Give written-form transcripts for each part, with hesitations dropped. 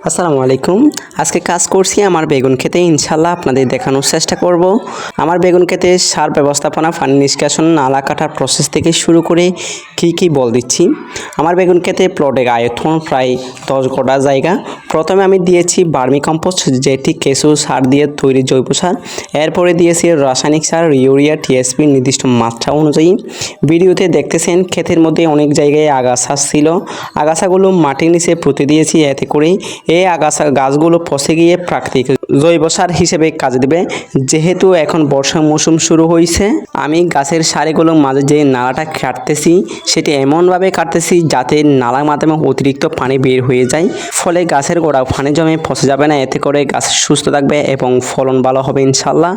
আসসালামু আলাইকুম। আজকে কাজ করছি আমার বেগুন ক্ষেতে, ইনশাল্লাহ আপনাদের দেখানোর চেষ্টা করব। আমার বেগুন ক্ষেতে সার ব্যবস্থাপনা, পানি নিষ্কাশন, নালা কাটার প্রসেস থেকে শুরু করে কি বল দিচ্ছি। আমার বেগুন ক্ষেতে প্লটের আয়তন প্রায় 10 কাঠা জায়গা। প্রথমে আমি দিয়েছি ভার্মি কম্পোস্ট, যেটি কেঁচো সার দিয়ে তৈরি জৈব সার। এরপরে দিয়েছি রাসায়নিক সার, ইউরিয়া, টিএসপি নির্দিষ্ট মাত্রা অনুযায়ী। ভিডিওতে দেখতেছেন ক্ষেতের মধ্যে অনেক জায়গায় আগাছা ছিল, আগাছাগুলো মাটির নিচে পুঁতে দিয়েছি। এতে করেই এই আগাছা গাছগুলো পচে গিয়ে প্রাকৃতিক জৈব সার হিসেবে কাজে দেবে। যেহেতু এখন বর্ষা মৌসুম শুরু হয়েছে, আমি গাছের সারিগুলোর মাঝে যে নালাটা কাটতেছি সেটি এমনভাবে কাটতেছি যাতে নালার মাধ্যমে অতিরিক্ত পানি বের হয়ে যায়, ফলে গাছের গোড়া পানি জমে পচে যাবে না। এতে করে গাছ সুস্থ থাকবে এবং ফলন ভালো হবে ইনশাল্লাহ।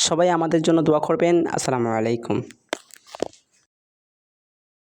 সবাই আমাদের জন্য দোয়া করবেন। আসসালামু আলাইকুম।